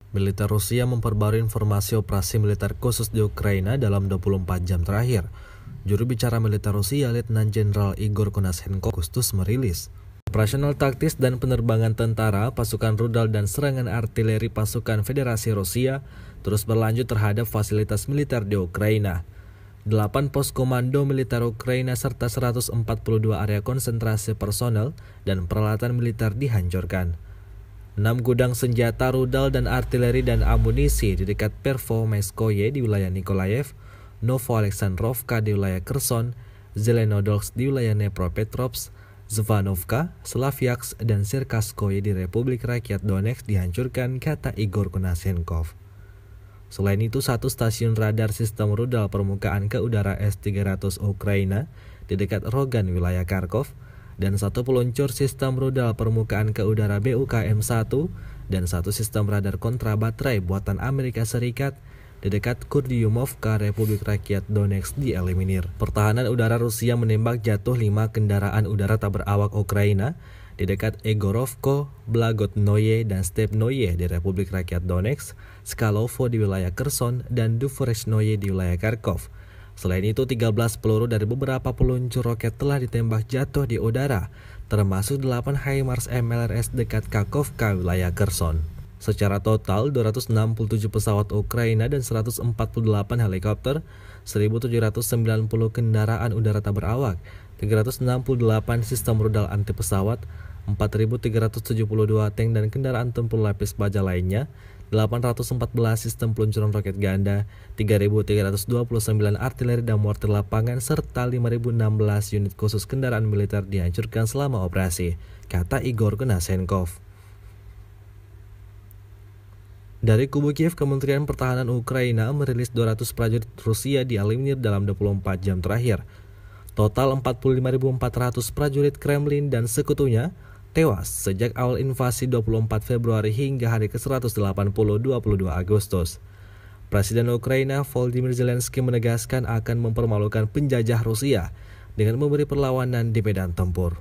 Militer Rusia memperbarui informasi operasi militer khusus di Ukraina dalam 24 jam terakhir. Juru bicara militer Rusia, Letnan Jenderal Igor Konashenkov, Agustus merilis. Operasional taktis dan penerbangan tentara, pasukan rudal dan serangan artileri pasukan Federasi Rusia terus berlanjut terhadap fasilitas militer di Ukraina. 8 pos komando militer Ukraina serta 142 area konsentrasi personel dan peralatan militer dihancurkan. 6 gudang senjata, rudal dan artileri dan amunisi di dekat Pervomaiskoye di wilayah Nikolaev, Novo-Alexandrovka di wilayah Kherson, Zelenodolsk di wilayah Dnepropetrovsk, Zvanovka, Slavyansk, dan Cherkasskoye di Republik Rakyat Donetsk dihancurkan, kata Igor Konashenkov. Selain itu, 1 stasiun radar sistem rudal permukaan ke udara S-300 Ukraina di dekat Rogan wilayah Kharkov, dan 1 peluncur sistem rudal permukaan ke udara BUKM-1 dan 1 sistem radar kontra baterai buatan Amerika Serikat di dekat Kurdyumovka, Republik Rakyat Donetsk dieliminir. Pertahanan udara Rusia menembak jatuh 5 kendaraan udara tak berawak Ukraina di dekat Egorovko, Blagodnoye, dan Stepnoye di Republik Rakyat Donetsk, Skalovo di wilayah Kherson, dan Duforeshnoye di wilayah Kharkov. Selain itu, 13 peluru dari beberapa peluncur roket telah ditembak jatuh di udara, termasuk 8 HIMARS MLRS dekat Kakhovka, wilayah Kherson. Secara total, 267 pesawat Ukraina dan 148 helikopter, 1.790 kendaraan udara tak berawak, 368 sistem rudal anti pesawat, 4.372 tank dan kendaraan tempur lapis baja lainnya, 814 sistem peluncuran roket ganda, 3.329 artileri dan mortir lapangan, serta 5.016 unit khusus kendaraan militer dihancurkan selama operasi, kata Igor Konashenkov. Dari kubu Kiev, Kementerian Pertahanan Ukraina merilis 200 prajurit Rusia dieliminir dalam 24 jam terakhir. Total 45.400 prajurit Kremlin dan sekutunya tewas sejak awal invasi 24 Februari hingga hari ke-180 22 Agustus. Presiden Ukraina Volodymyr Zelensky menegaskan akan mempermalukan penjajah Rusia dengan memberi perlawanan di medan tempur.